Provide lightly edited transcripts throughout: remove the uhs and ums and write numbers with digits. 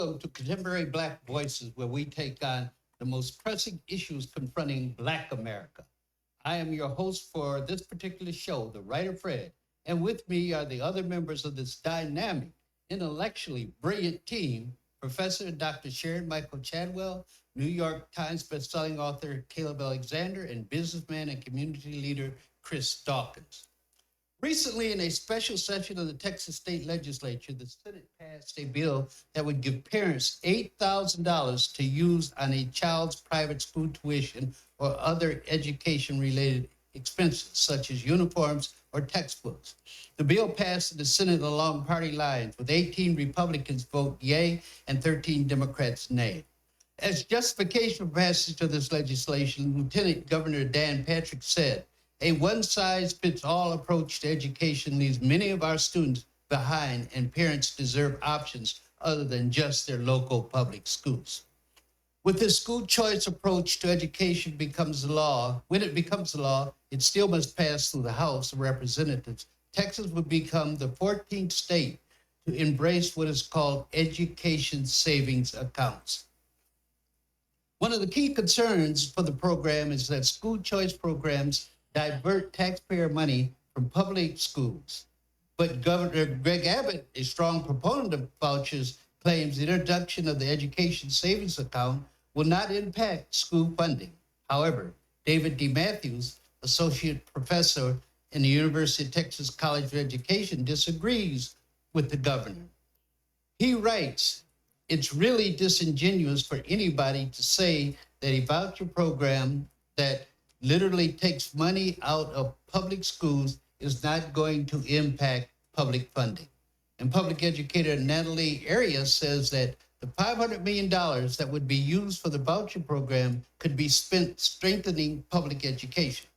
Welcome to Contemporary Black Voices, where we take on the most pressing issues confronting Black America. I am your host for this particular show, the writer Fred, and with me are the other members of this dynamic, intellectually brilliant team, Professor Dr. Sharon Michael Chadwell, New York Times bestselling author Caleb Alexander, and businessman and community leader Chris Dawkins. Recently, in a special session of the Texas State Legislature, the Senate passed a bill that would give parents $8,000 to use on a child's private school tuition or other education related expenses, such as uniforms or textbooks. The bill passed in the Senate along party lines, with 18 Republicans vote yay and 13 Democrats nay. As justification for passage of this legislation, Lieutenant Governor Dan Patrick said, a one-size-fits-all approach to education leaves many of our students behind, and parents deserve options other than just their local public schools. With this school choice approach to education becomes law, when it becomes law, it still must pass through the House of Representatives. Texas would become the 14th state to embrace what is called education savings accounts. One of the key concerns for the program is that school choice programs divert taxpayer money from public schools. But Governor Greg Abbott, a strong proponent of vouchers, claims the introduction of the education savings account will not impact school funding. However, David D. Matthews, associate professor in the University of Texas College of Education, disagrees with the governor. He writes, it's really disingenuous for anybody to say that a voucher program that literally takes money out of public schools is not going to impact public funding. And public educator Natalie Arias says that the $500 million that would be used for the voucher program could be spent strengthening public education.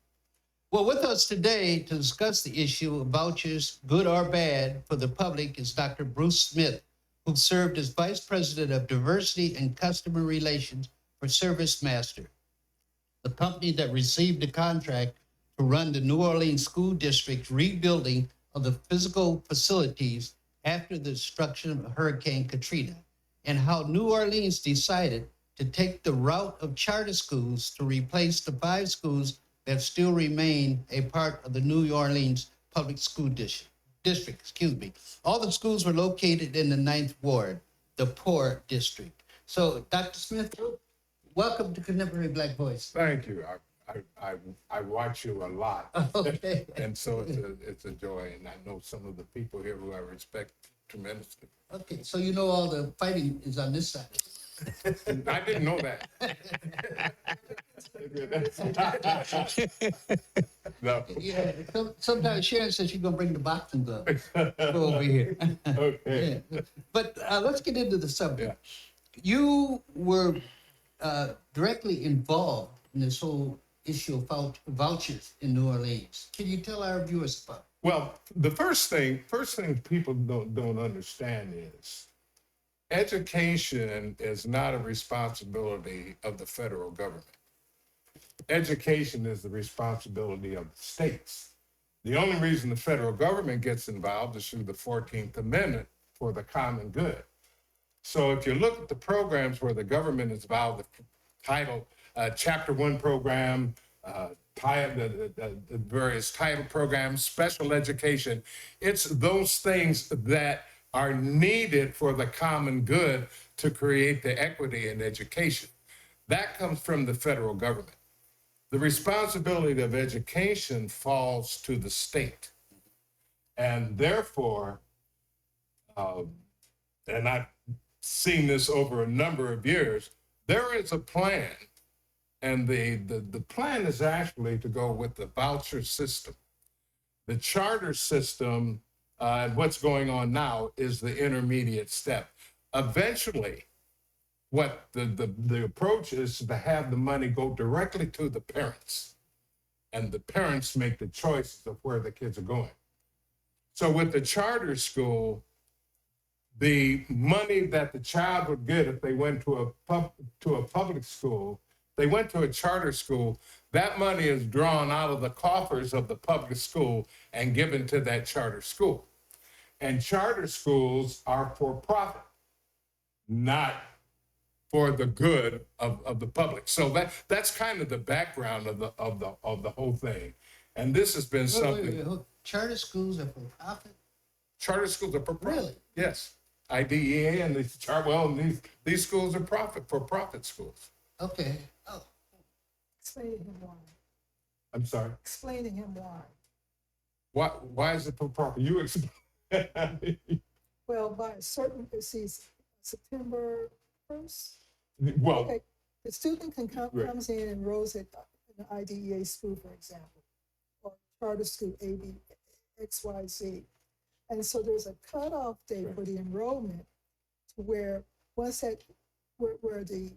Well, with us today to discuss the issue of vouchers, good or bad, for the public is Dr. Bruce Smith, who served as Vice President of Diversity and Customer Relations for ServiceMaster, the company that received the contract to run the New Orleans School District's rebuilding of the physical facilities after the destruction of Hurricane Katrina, and how New Orleans decided to take the route of charter schools to replace the 5 schools that still remain a part of the New Orleans Public School District. All the schools were located in the 9th Ward, the poor district. So, Dr. Smith, welcome to Contemporary Black Voice. Thank you. I watch you a lot. Okay. And so it's a joy, and I know some of the people here who I respect tremendously. Okay, so you know all the fighting is on this side. I didn't know that. No. Yeah, sometimes Sharon says she's gonna bring the boxing gloves over here. Okay. Yeah. But let's get into the subject. Yeah. You were directly involved in this whole issue of vouchers in New Orleans. Can you tell our viewers about it? Well, the first thing people don't understand is education is not a responsibility of the federal government. Education is the responsibility of the states. The only reason the federal government gets involved is through the 14th Amendment for the common good. So if you look at the programs where the government is involved, the title, Chapter 1 program, the various title programs, special education, it's those things that are needed for the common good to create the equity in education. That comes from the federal government. The responsibility of education falls to the state. And therefore, and I've seen this over a number of years, there is a plan. And the plan is actually to go with the voucher system. The charter system, and what's going on now, is the intermediate step. Eventually, what the approach is to have the money go directly to the parents, and the parents make the choices of where the kids are going. So with the charter school, the money that the child would get if they went to a public school, they went to a charter school, that money is drawn out of the coffers of the public school and given to that charter school. And charter schools are for profit. not for the good of the public. So that's kind of the background of the whole thing. And this has been Wait, something. wait. Charter schools are for profit? Charter schools are for profit. Really? Yes. IDEA and these schools are for profit schools. Okay. Oh, Explain to him why. I'm sorry. Explain to him why. Why is it for profit? You explain. Well, by a certain, September 1st. Well, Okay, the student Right. comes in and enrolls at an IDEA school, for example, or charter school AB, XYZ. And so there's a cutoff date for the enrollment to where once where the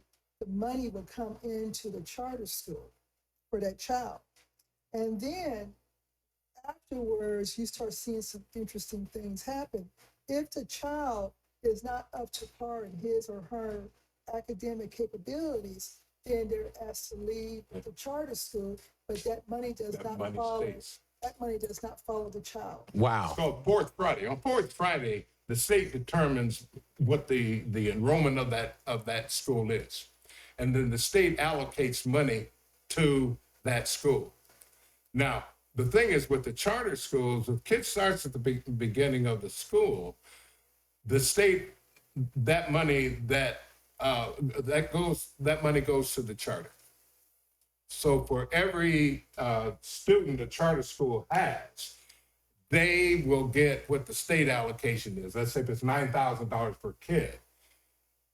money will come into the charter school for that child. And then afterwards, you start seeing some interesting things happen. If the child is not up to par in his or her academic capabilities, then they're asked to leave the charter school, but that money does that not money follow. stays. That money does not follow the child. Wow. So fourth Friday. On fourth Friday, the state determines what the enrollment of that school is. And then the state allocates money to that school. Now, the thing is with the charter schools, if kid starts at the beginning of the school, the state, that money goes to the charter. So for every student a charter school has, they will get what the state allocation is. Let's say if it's $9,000 per kid,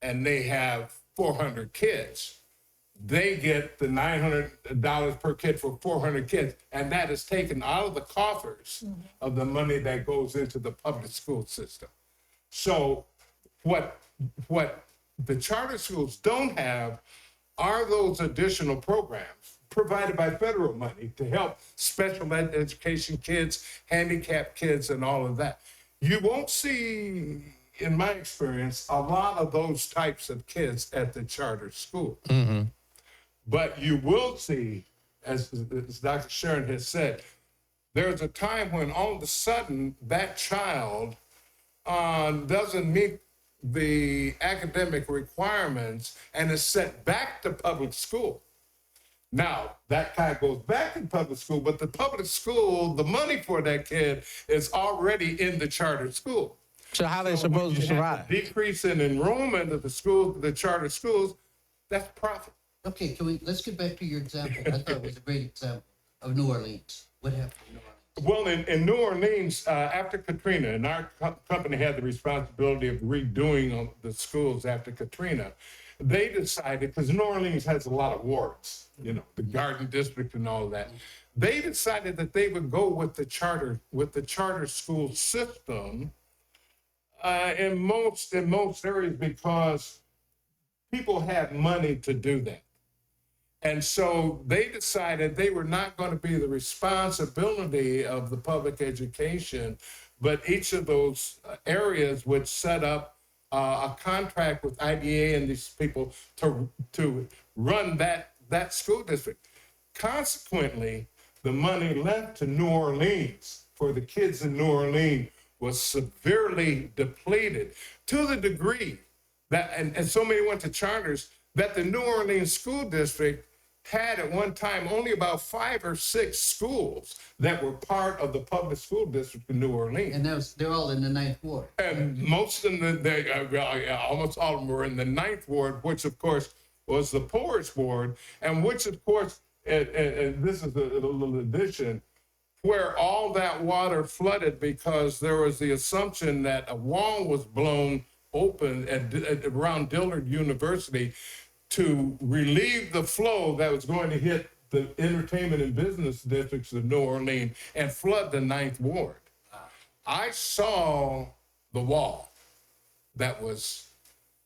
and they have 400 kids, they get the $900 per kid for 400 kids, and that is taken out of the coffers of the money that goes into the public school system. So what the charter schools don't have are those additional programs provided by federal money to help special education kids, handicapped kids, and all of that. You won't see, in my experience, a lot of those types of kids at the charter school. Mm-hmm. But you will see, as Dr. Sharon has said, there's a time when all of a sudden that child doesn't meet the academic requirements and is sent back to public school. Now, that kind of goes back to public school, but the public school, the money for that kid is already in the charter school. So how are they supposed to survive? Decrease in enrollment of the charter schools, that's profit. okay. Let's get back to your example. I thought it was a great example of New Orleans. What happened in New Orleans? Well, in New Orleans, after Katrina, and our company had the responsibility of redoing the schools after Katrina, they decided, because New Orleans has a lot of wards, the Garden District and all of that, they decided that they would go with the charter school system in most areas because people had money to do that. And so they decided they were not going to be the responsibility of the public education, but each of those areas would set up a contract with IDA and these people to run that school district. Consequently, the money left to New Orleans for the kids in New Orleans was severely depleted to the degree that, and so many went to charters, that the New Orleans school district had at one time only about 5 or 6 schools that were part of the public school district in New Orleans. And they're all in the 9th ward. And most of them, almost all of them were in the 9th ward, which of course was the poorest ward, and which of course, and this is a little addition, where all that water flooded because there was the assumption that a wall was blown open around Dillard University to relieve the flow that was going to hit the entertainment and business districts of New Orleans and flood the 9th ward. I saw the wall that was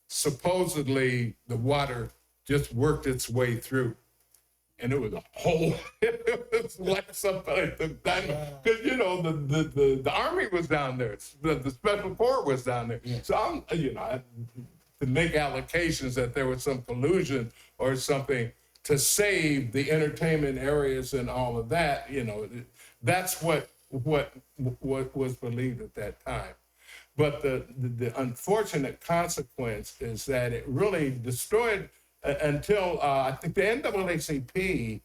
supposedly the water just worked its way through. And it was a hole. It was like something like because the Army was down there, the Special Corps was down there. Yeah. So I'm, to make allocations that there was some collusion or something to save the entertainment areas and all of that, that's what was believed at that time. But the unfortunate consequence is that it really destroyed until I think the NAACP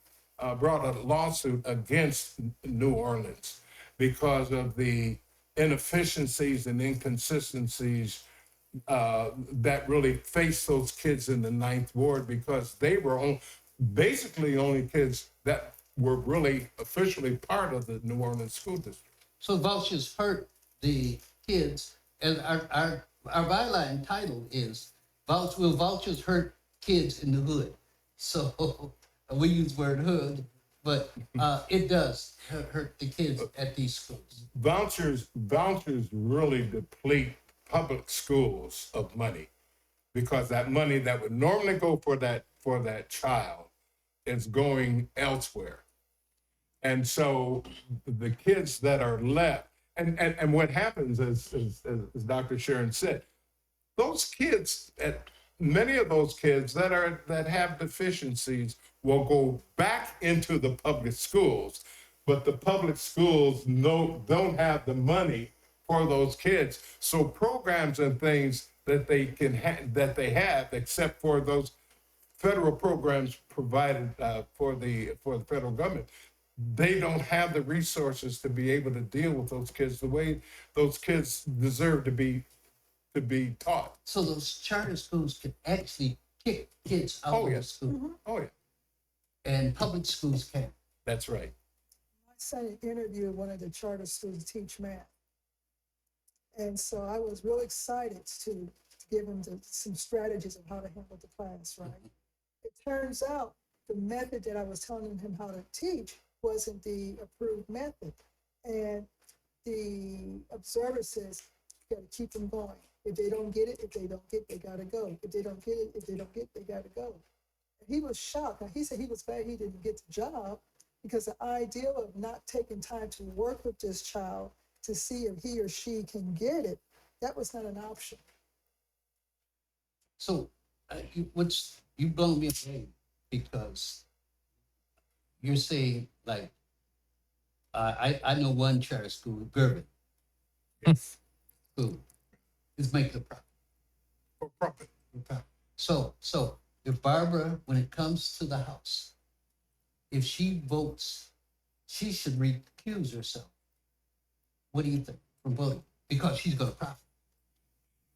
brought a lawsuit against New Orleans because of the inefficiencies and inconsistencies that really faced those kids in the Ninth Ward, because they were basically only kids that were really officially part of the New Orleans school district. So vouchers hurt the kids, and our byline title is Will Vouchers Hurt Kids in the Hood? So we use the word hood, but it does hurt the kids at these schools. Vouchers really deplete public schools of money, because that money that would normally go for that child is going elsewhere. And so the kids that are left, and what happens is, as Dr. Sharon said, those kids, many of those kids that have deficiencies will go back into the public schools, but the public schools don't have the money for those kids. So programs and things that they have, except for those federal programs provided for the federal government, they don't have the resources to be able to deal with those kids the way those kids deserve to be taught. So those charter schools can actually kick kids out of the school. Oh yeah, And public schools can't. that's right. My son interviewed one of the charter schools to teach math. And so I was really excited to give him some strategies of how to handle the class, right? It turns out the method that I was telling him how to teach wasn't the approved method. And the observer says, you gotta keep them going. If they don't get it, they gotta go. If they don't get it, they gotta go. And he was shocked. Now, he said he was glad he didn't get the job, because the idea of not taking time to work with this child to see if he or she can get it, that was not an option. So you've blown me away, because you're saying, like, I know one charter school, Gervin Yes. School, is making a profit. For profit. So if Barbara, when it comes to the House, if she votes, she should recuse herself. What do you think, from voting? Because she's going to profit.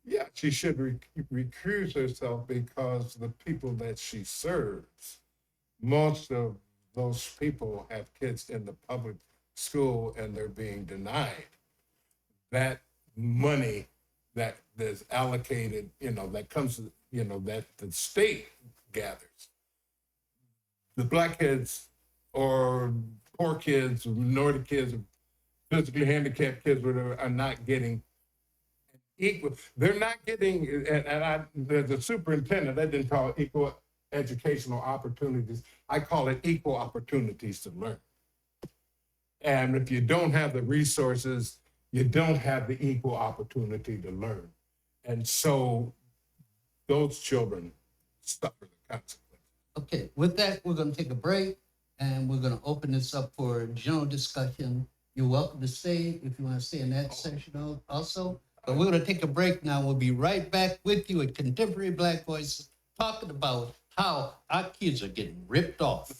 Yeah, she should recuse herself, because the people that she serves, most of those people have kids in the public school and they're being denied that money that is allocated, that comes, that the state gathers. The black kids or poor kids or minority kids or physically handicapped kids, whatever, are not getting equal. They're not getting, the superintendent, I didn't call it equal educational opportunities. I call it equal opportunities to learn. And if you don't have the resources, you don't have the equal opportunity to learn. And so those children suffer the consequences. Okay, with that, we're going to take a break, and we're going to open this up for general discussion. You're welcome to stay if you want to stay in that section also. But we're going to take a break now. We'll be right back with you at Contemporary Black Voices, talking about how our kids are getting ripped off.